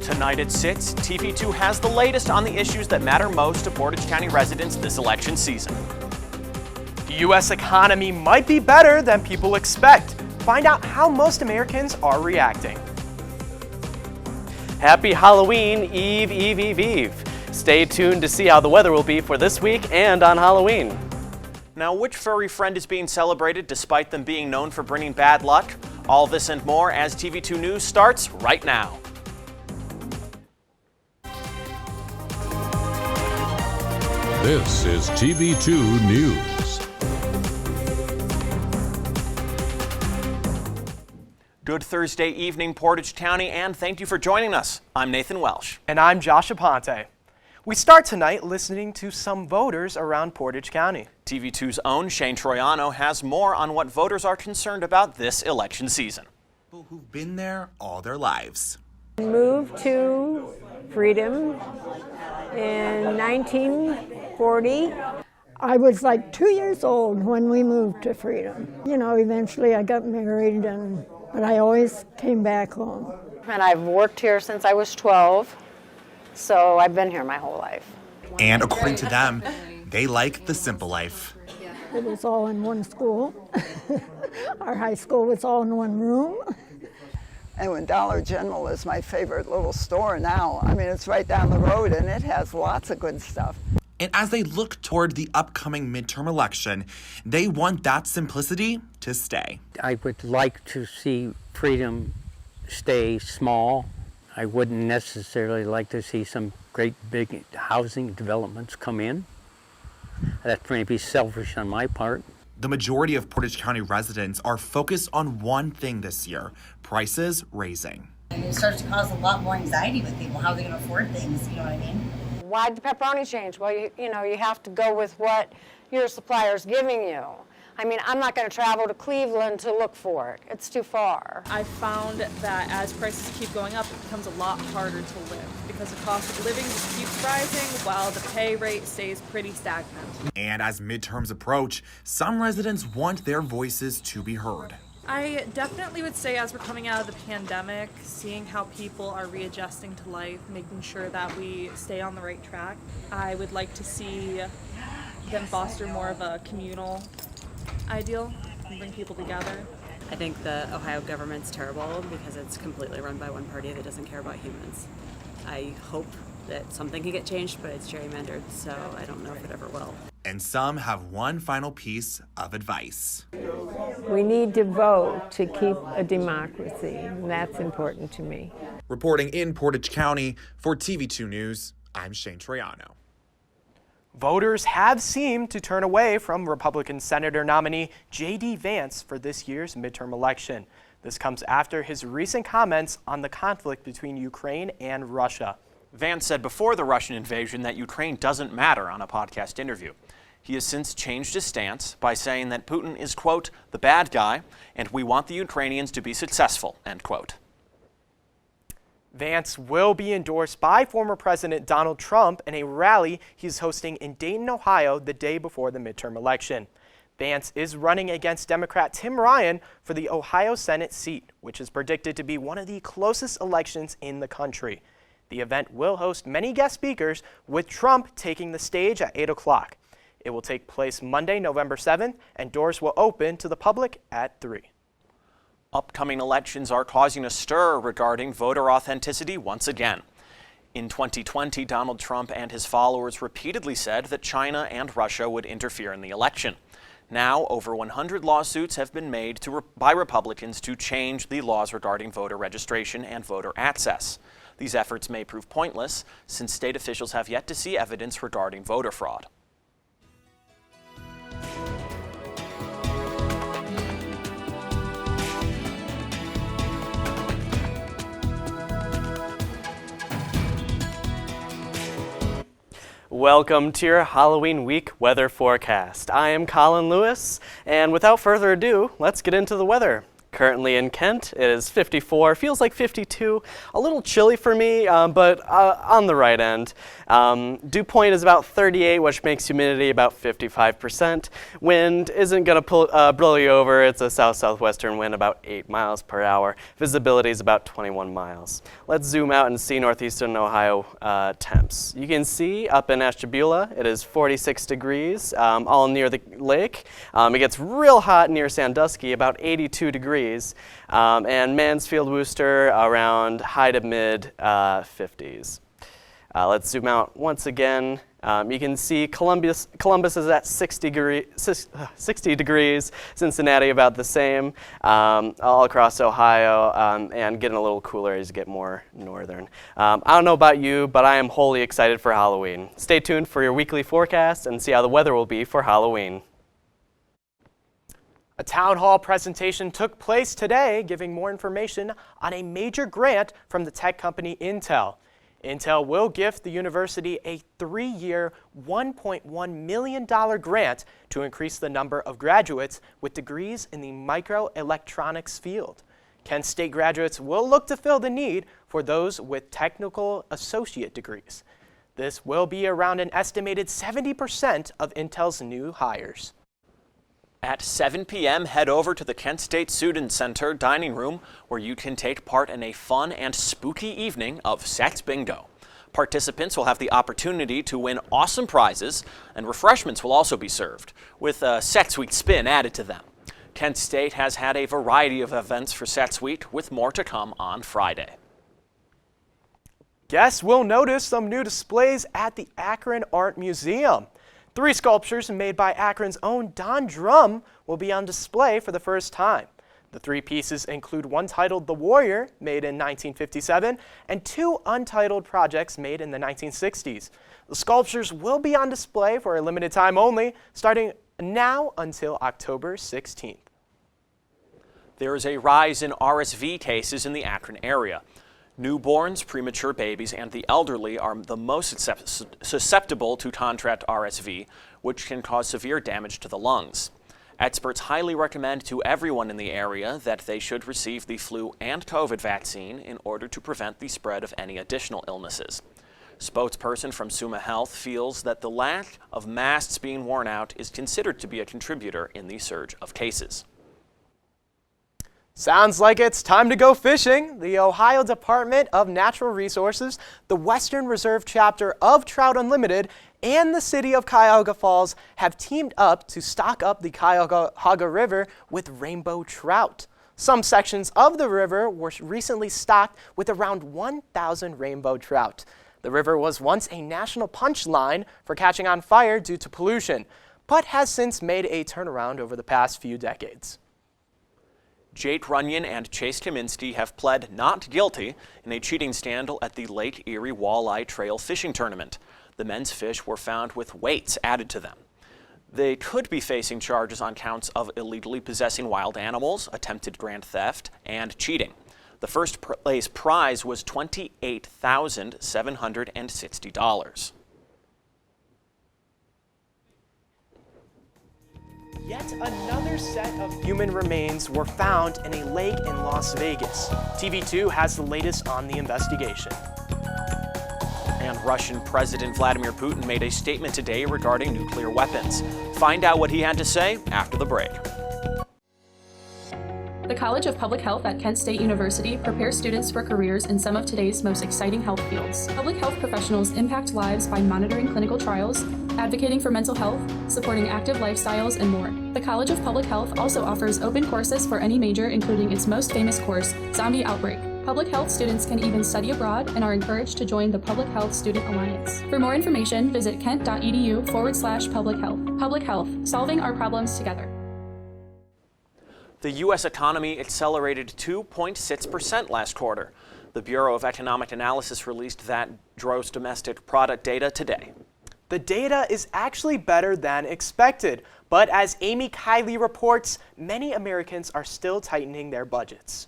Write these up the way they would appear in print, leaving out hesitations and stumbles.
Tonight at 6, TV2 has the latest on the issues that matter most to Portage County residents this election season. The U.S. economy might be better than people expect. Find out how most Americans are reacting. Happy Halloween, Eve, Eve, Eve, Eve. Stay tuned to see how the weather will be for this week and on Halloween. Now, which furry friend is being celebrated despite them being known for bringing bad luck? All this and more as TV2 News starts right now. This is TV2 News. Good Thursday evening, Portage County, and thank you for joining us. I'm Nathan Welsh. And I'm Josh Aponte. We start tonight listening to some voters around Portage County. TV2's own Shane Troyano has more on what voters are concerned about this election season. People who've been there all their lives. Moved to Freedom in 1940. I was like 2 years old when we moved to Freedom. You know, eventually I got married, but I always came back home. And I've worked here since I was 12, so I've been here my whole life. And according to them, they like the simple life. It was all in one school. Our high school was all in one room. And when Dollar General is my favorite little store now, I mean, it's right down the road and it has lots of good stuff. And as they look toward the upcoming midterm election, they want that simplicity to stay. I would like to see Freedom stay small. I wouldn't necessarily like to see some great big housing developments come in. That's maybe selfish on my part. The majority of Portage County residents are focused on one thing this year: prices rising. It starts to cause a lot more anxiety with people. How are they going to afford things? You know what I mean? Why'd the pepperoni change? Well, you have to go with what your supplier's giving you. I mean, I'm not going to travel to Cleveland to look for it. It's too far. I found that as prices keep going up, it becomes a lot harder to live because the cost of living just keeps rising while the pay rate stays pretty stagnant. And as midterms approach, some residents want their voices to be heard. I definitely would say as we're coming out of the pandemic, seeing how people are readjusting to life, making sure that we stay on the right track, I would like to see them foster more of a communal ideal and bring people together. I think the Ohio government's terrible because it's completely run by one party that doesn't care about humans. I hope that something can get changed, but it's gerrymandered, so I don't know if it ever will. And some have one final piece of advice. We need to vote to keep a democracy, and that's important to me. Reporting in Portage County for TV2 News, I'm Shane Troyano. Voters have seemed to turn away from Republican Senator nominee J.D. Vance for this year's midterm election. This comes after his recent comments on the conflict between Ukraine and Russia. Vance said before the Russian invasion that Ukraine doesn't matter on a podcast interview. He has since changed his stance by saying that Putin is, quote, the bad guy, and we want the Ukrainians to be successful, end quote. Vance will be endorsed by former President Donald Trump in a rally he's hosting in Dayton, Ohio, the day before the midterm election. Vance is running against Democrat Tim Ryan for the Ohio Senate seat, which is predicted to be one of the closest elections in the country. The event will host many guest speakers, with Trump taking the stage at 8 o'clock. It will take place Monday, November 7th, and doors will open to the public at 3. Upcoming elections are causing a stir regarding voter authenticity once again. In 2020, Donald Trump and his followers repeatedly said that China and Russia would interfere in the election. Now, over 100 lawsuits have been made by Republicans to change the laws regarding voter registration and voter access. These efforts may prove pointless, since state officials have yet to see evidence regarding voter fraud. Welcome to your Halloween week weather forecast. I am Collin Lewis, and without further ado, let's get into the weather. Currently in Kent, it is 54, feels like 52, a little chilly for me, but on the right end. Dew point is about 38, which makes humidity about 55%. Wind isn't going to blow you over. It's a south-southwestern wind about 8 miles per hour. Visibility is about 21 miles. Let's zoom out and see northeastern Ohio temps. You can see up in Ashtabula, it is 46 degrees, all near the lake. It gets real hot near Sandusky, about 82 degrees, and Mansfield, Worcester around high to mid 50s. Let's zoom out once again. You can see Columbus is at 60 degrees, Cincinnati about the same, all across Ohio, and getting a little cooler as you get more northern. I don't know about you, but I am wholly excited for Halloween. Stay tuned for your weekly forecast and see how the weather will be for Halloween. A town hall presentation took place today giving more information on a major grant from the tech company Intel. Intel will gift the university a 3-year, $1.1 million grant to increase the number of graduates with degrees in the microelectronics field. Kent State graduates will look to fill the need for those with technical associate degrees. This will be around an estimated 70% of Intel's new hires. At 7 p.m., head over to the Kent State Student Center dining room where you can take part in a fun and spooky evening of Sex Bingo. Participants will have the opportunity to win awesome prizes, and refreshments will also be served, with a Sex Week spin added to them. Kent State has had a variety of events for Sex Week, with more to come on Friday. Guests will notice some new displays at the Akron Art Museum. 3 sculptures made by Akron's own Don Drum will be on display for the first time. The 3 pieces include one titled The Warrior, made in 1957, and 2 untitled projects made in the 1960s. The sculptures will be on display for a limited time only, starting now until October 16th. There is a rise in RSV cases in the Akron area. Newborns, premature babies, and the elderly are the most susceptible to contract RSV, which can cause severe damage to the lungs. Experts highly recommend to everyone in the area that they should receive the flu and COVID vaccine in order to prevent the spread of any additional illnesses. Spokesperson from Summa Health feels that the lack of masks being worn out is considered to be a contributor in the surge of cases. Sounds like it's time to go fishing. The Ohio Department of Natural Resources, the Western Reserve chapter of Trout Unlimited, and the city of Cuyahoga Falls have teamed up to stock up the Cuyahoga River with rainbow trout. Some sections of the river were recently stocked with around 1,000 rainbow trout. The river was once a national punchline for catching on fire due to pollution, but has since made a turnaround over the past few decades. Jake Runyon and Chase Kaminsky have pled not guilty in a cheating scandal at the Lake Erie Walleye Trail Fishing Tournament. The men's fish were found with weights added to them. They could be facing charges on counts of illegally possessing wild animals, attempted grand theft, and cheating. The first place prize was $28,760. Yet another set of human remains were found in a lake in Las Vegas. TV2 has the latest on the investigation. And Russian President Vladimir Putin made a statement today regarding nuclear weapons. Find out what he had to say after the break. The College of Public Health at Kent State University prepares students for careers in some of today's most exciting health fields. Public health professionals impact lives by monitoring clinical trials, advocating for mental health, supporting active lifestyles, and more. The College of Public Health also offers open courses for any major, including its most famous course, Zombie Outbreak. Public health students can even study abroad and are encouraged to join the Public Health Student Alliance. For more information, visit kent.edu/public health. Public health, solving our problems together. The U.S. economy accelerated 2.6% last quarter. The Bureau of Economic Analysis released that gross domestic product data today. The data is actually better than expected, but as Amy Kiley reports, many Americans are still tightening their budgets.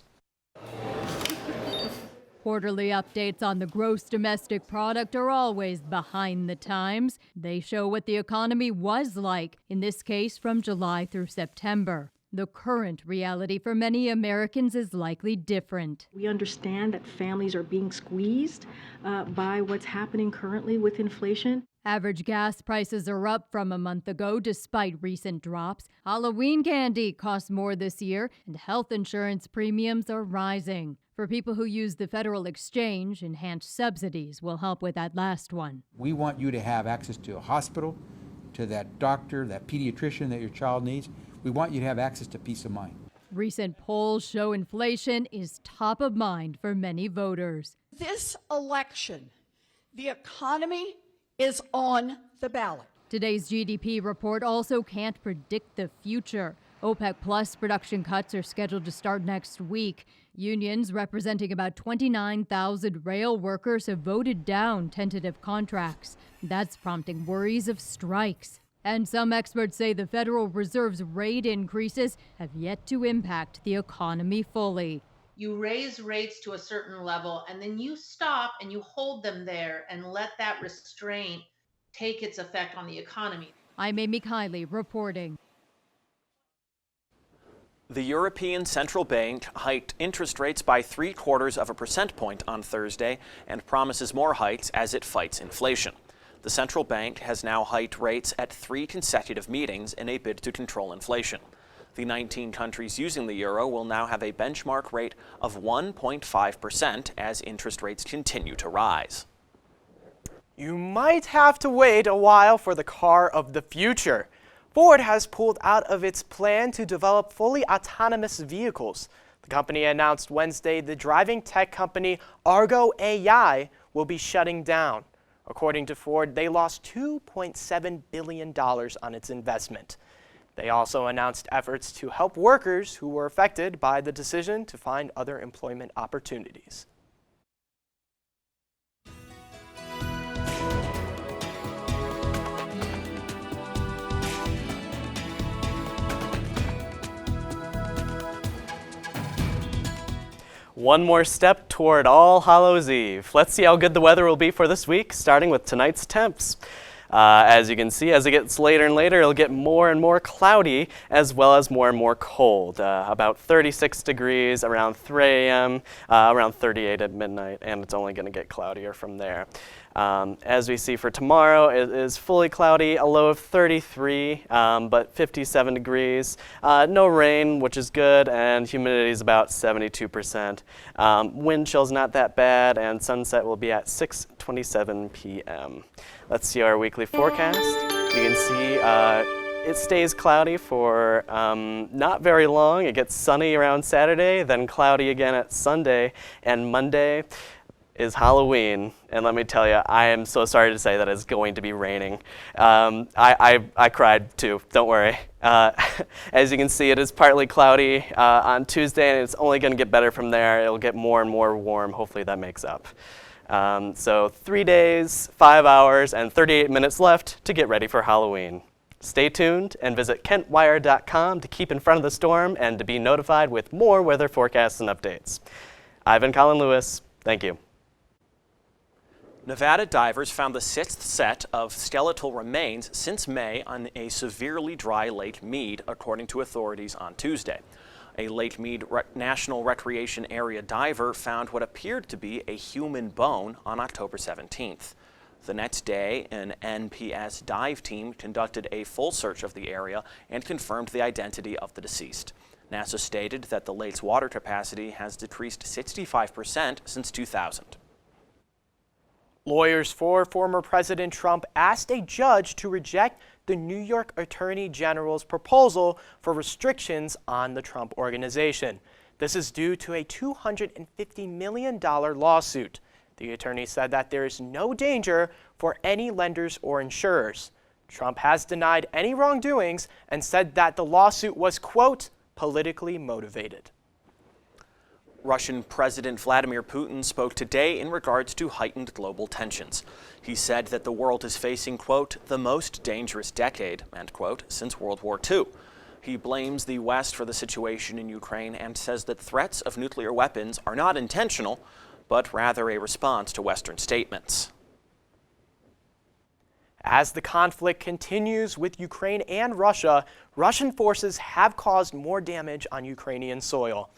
Quarterly updates on the gross domestic product are always behind the times. They show what the economy was like, in this case from July through September. The current reality for many Americans is likely different. We understand that families are being squeezed by what's happening currently with inflation. Average gas prices are up from a month ago despite recent drops. Halloween candy costs more this year, and health insurance premiums are rising. For people who use the federal exchange, enhanced subsidies will help with that last one. We want you to have access to a hospital, to that doctor, that pediatrician that your child needs. We want you to have access to peace of mind. Recent polls show inflation is top of mind for many voters. This election, the economy is on the ballot. Today's GDP report also can't predict the future. OPEC Plus production cuts are scheduled to start next week. Unions representing about 29,000 rail workers have voted down tentative contracts. That's prompting worries of strikes. And some experts say the Federal Reserve's rate increases have yet to impact the economy fully. You raise rates to a certain level and then you stop and you hold them there and let that restraint take its effect on the economy. I'm Amy Kiley reporting. The European Central Bank hiked interest rates by 0.75 percentage points on Thursday and promises more hikes as it fights inflation. The central bank has now hiked rates at 3 consecutive meetings in a bid to control inflation. The 19 countries using the euro will now have a benchmark rate of 1.5% as interest rates continue to rise. You might have to wait a while for the car of the future. Ford has pulled out of its plan to develop fully autonomous vehicles. The company announced Wednesday the driving tech company Argo AI will be shutting down. According to Ford, they lost $2.7 billion on its investment. They also announced efforts to help workers who were affected by the decision to find other employment opportunities. One more step toward All Hallows Eve. Let's see how good the weather will be for this week, starting with tonight's temps. As you can see, as it gets later and later, it'll get more and more cloudy as well as more and more cold. About 36 degrees around 3 a.m., around 38 at midnight, and it's only going to get cloudier from there. As we see for tomorrow, it is fully cloudy, a low of 33, but 57 degrees. No rain, which is good, and humidity is about 72%. Wind chill's not that bad, and sunset will be at 6:27 p.m. Let's see our weekly forecast. You can see it stays cloudy for not very long. It gets sunny around Saturday, then cloudy again at Sunday, and Monday is Halloween, and let me tell you, I am so sorry to say that it's going to be raining. I cried too, don't worry. As you can see, it is partly cloudy on Tuesday, and it's only going to get better from there. It'll get more and more warm. Hopefully that makes up. So 3 days, 5 hours, and 38 minutes left to get ready for Halloween. Stay tuned and visit kentwire.com to keep in front of the storm and to be notified with more weather forecasts and updates. I've been Collin Lewis. Thank you. Nevada divers found the 6th set of skeletal remains since May on a severely dry Lake Mead, according to authorities on Tuesday. A Lake Mead National Recreation Area diver found what appeared to be a human bone on October 17th. The next day, an NPS dive team conducted a full search of the area and confirmed the identity of the deceased. NASA stated that the lake's water capacity has decreased 65% since 2000. Lawyers for former President Trump asked a judge to reject the New York Attorney General's proposal for restrictions on the Trump Organization. This is due to a $250 million lawsuit. The attorney said that there is no danger for any lenders or insurers. Trump has denied any wrongdoings and said that the lawsuit was, quote, politically motivated. Russian President Vladimir Putin spoke today in regards to heightened global tensions. He said that the world is facing, quote, the most dangerous decade, end quote, since World War II. He blames the West for the situation in Ukraine and says that threats of nuclear weapons are not intentional, but rather a response to Western statements. As the conflict continues with Ukraine and Russia, Russian forces have caused more damage on Ukrainian soil.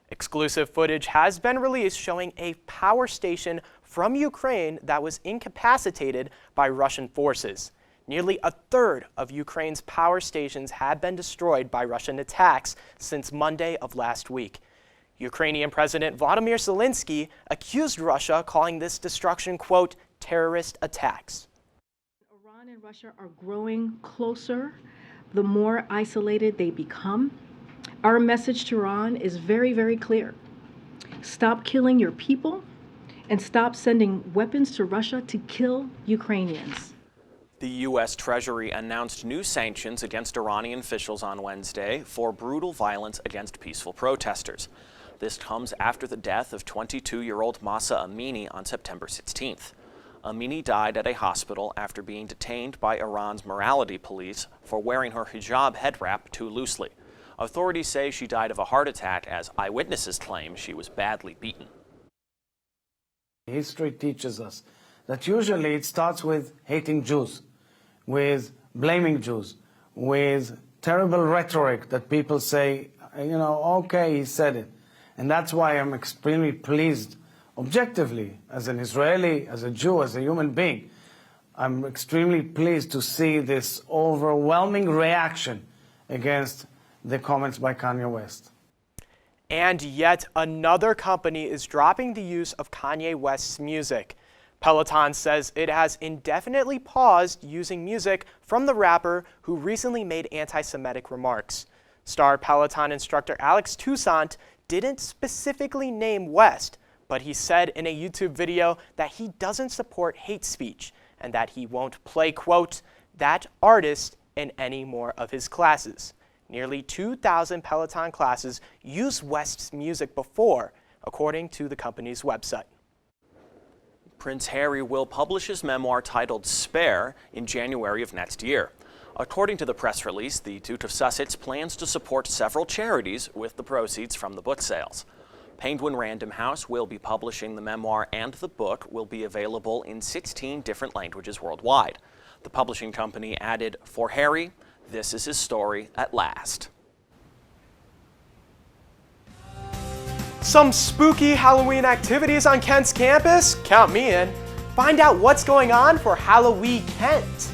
Exclusive footage has been released showing a power station from Ukraine that was incapacitated by Russian forces. Nearly a third of Ukraine's power stations have been destroyed by Russian attacks since Monday of last week. Ukrainian President Volodymyr Zelensky accused Russia, calling this destruction, quote, terrorist attacks. Iran and Russia are growing closer the more isolated they become. Our message to Iran is very, very clear. Stop killing your people and stop sending weapons to Russia to kill Ukrainians. The U.S. Treasury announced new sanctions against Iranian officials on Wednesday for brutal violence against peaceful protesters. This comes after the death of 22-year-old Mahsa Amini on September 16th. Amini died at a hospital after being detained by Iran's morality police for wearing her hijab head wrap too loosely. Authorities say she died of a heart attack as eyewitnesses claim she was badly beaten. History teaches us that usually it starts with hating Jews, with blaming Jews, with terrible rhetoric that people say, you know, okay, he said it. And that's why I'm extremely pleased, objectively, as an Israeli, as a Jew, as a human being, I'm extremely pleased to see this overwhelming reaction against the comments by Kanye West. And yet another company is dropping the use of Kanye West's music. Peloton says it has indefinitely paused using music from the rapper who recently made anti-Semitic remarks. Star Peloton instructor Alex Toussaint didn't specifically name West, but he said in a YouTube video that he doesn't support hate speech and that he won't play, quote, that artist in any more of his classes. Nearly 2,000 Peloton classes used West's music before, according to the company's website. Prince Harry will publish his memoir titled Spare in January of next year. According to the press release, the Duke of Sussex plans to support several charities with the proceeds from the book sales. Penguin Random House will be publishing the memoir, and the book will be available in 16 different languages worldwide. The publishing company added, "For Harry, this is his story at last." Some spooky Halloween activities on Kent's campus? Count me in. Find out what's going on for Halloween Kent.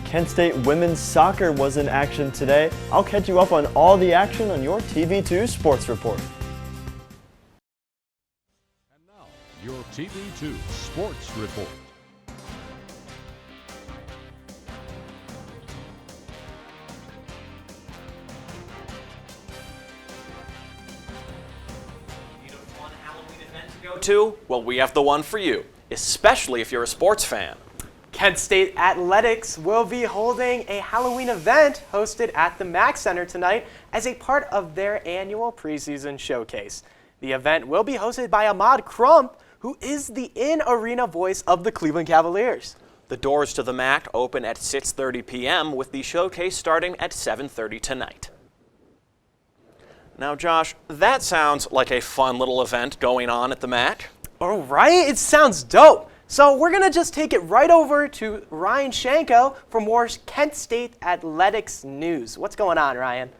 Kent State women's soccer was in action today. I'll catch you up on all the action on your TV2 Sports Report. And now, your TV2 Sports Report. Well, we have the one for you, especially if you're a sports fan. Kent State Athletics will be holding a Halloween event hosted at the Mack Center tonight as a part of their annual preseason showcase. The event will be hosted by Ahmad Crump, who is the in-arena voice of the Cleveland Cavaliers. The doors to the Mack open at 6:30 p.m. with the showcase starting at 7:30 tonight. Now, Josh, that sounds like a fun little event going on at the Mack. All right, it sounds dope. So we're going to just take it right over to Ryan Shanko for more Kent State Athletics news. What's going on, Ryan?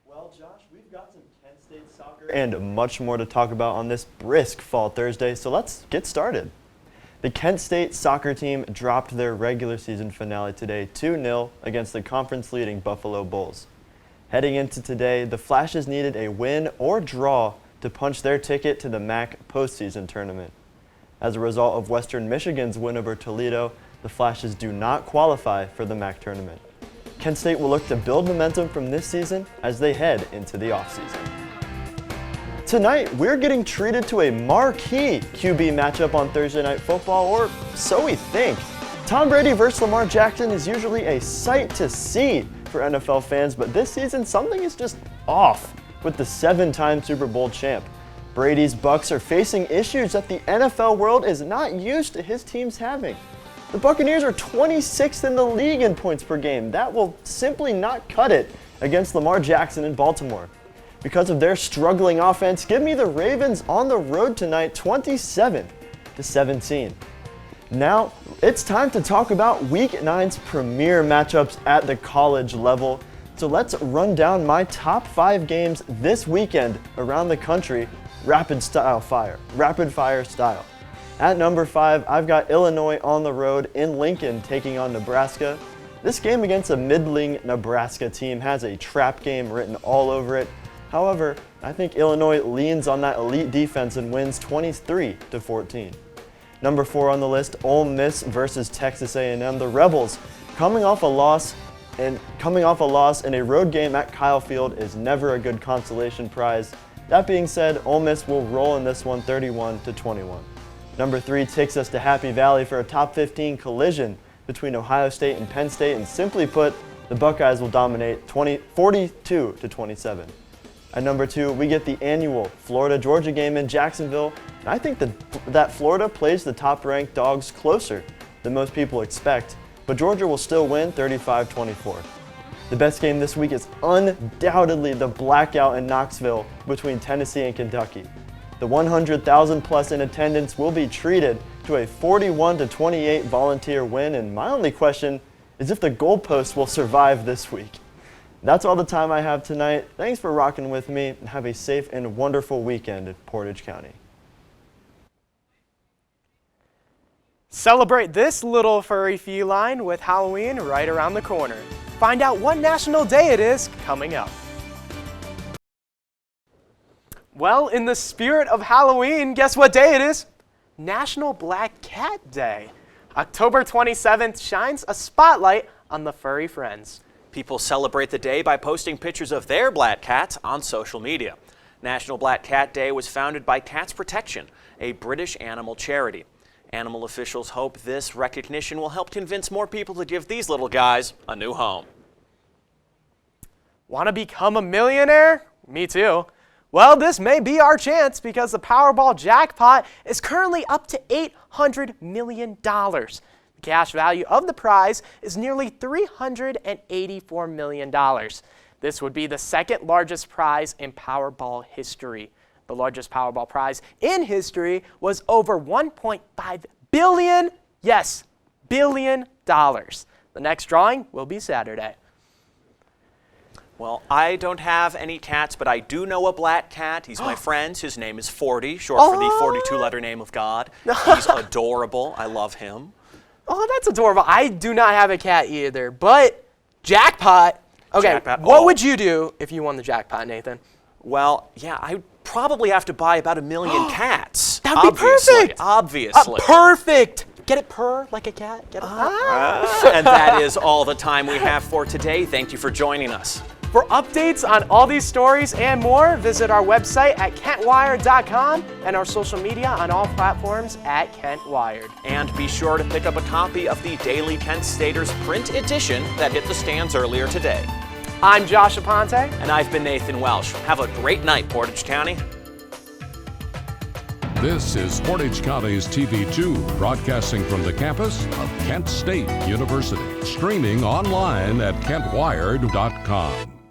Well, Josh, we've got some Kent State soccer and much more to talk about on this brisk fall Thursday, so let's get started. The Kent State soccer team dropped their regular season finale today 2-0 against the conference-leading Buffalo Bulls. Heading into today, the Flashes needed a win or draw to punch their ticket to the MAC postseason tournament. As a result of Western Michigan's win over Toledo, the Flashes do not qualify for the MAC tournament. Kent State will look to build momentum from this season as they head into the offseason. Tonight, we're getting treated to a marquee QB matchup on Thursday Night Football, or so we think. Tom Brady versus Lamar Jackson is usually a sight to see for NFL fans, but this season something is just off with the 7-time Super Bowl champ. Brady's Bucs are facing issues that the NFL world is not used to his teams having. The Buccaneers are 26th in the league in points per game. That will simply not cut it against Lamar Jackson in Baltimore. Because of their struggling offense, give me the Ravens on the road tonight, 27-17. Now, it's time to talk about Week 9's premier matchups at the college level. So let's run down my top 5 games this weekend around the country, rapid fire style. At number 5, I've got Illinois on the road in Lincoln taking on Nebraska. This game against a middling Nebraska team has a trap game written all over it. However, I think Illinois leans on that elite defense and wins 23-14. Number 4 on the list, Ole Miss versus Texas A&M. The Rebels coming off a loss in a road game at Kyle Field is never a good consolation prize. That being said, Ole Miss will roll in this one 31-21. Number 3 takes us to Happy Valley for a top 15 collision between Ohio State and Penn State, and simply put, the Buckeyes will dominate 42-27. At number 2, we get the annual Florida-Georgia game in Jacksonville, and I think that Florida plays the top-ranked Dogs closer than most people expect, but Georgia will still win 35-24. The best game this week is undoubtedly the blackout in Knoxville between Tennessee and Kentucky. The 100,000 plus in attendance will be treated to a 41-28 Volunteer win, and my only question is if the goalposts will survive this week. That's all the time I have tonight. Thanks for rocking with me, and have a safe and wonderful weekend in Portage County. Celebrate this little furry feline with Halloween right around the corner. Find out what national day it is coming up. Well, in the spirit of Halloween, guess what day it is? National Black Cat Day. October 27th shines a spotlight on the furry friends. People celebrate the day by posting pictures of their black cats on social media. National Black Cat Day was founded by Cats Protection, a British animal charity. Animal officials hope this recognition will help convince more people to give these little guys a new home. Want to become a millionaire? Me too. Well, this may be our chance because the Powerball jackpot is currently up to $800 million. The cash value of the prize is nearly $384 million. This would be the second largest prize in Powerball history. The largest Powerball prize in history was over $1.5 billion, yes, billion dollars. The next drawing will be Saturday. Well, I don't have any cats, but I do know a black cat. He's my friend. His name is 40, short for the 42-letter name of God. He's adorable. I love him. Oh, that's adorable. I do not have a cat either, but jackpot. Okay, Jackpot. What would you do if you won the jackpot, Nathan? Well, yeah, I'd probably have to buy about 1 million cats. That would be perfect. Obviously. Perfect. Get it purr like a cat. Get it And that is all the time we have for today. Thank you for joining us. For updates on all these stories and more, visit our website at KentWired.com and our social media on all platforms at KentWired. And be sure to pick up a copy of the Daily Kent Staters print edition that hit the stands earlier today. I'm Josh Aponte. And I've been Nathan Welsh. Have a great night, Portage County. This is Portage County's TV2, broadcasting from the campus of Kent State University, streaming online at KentWired.com.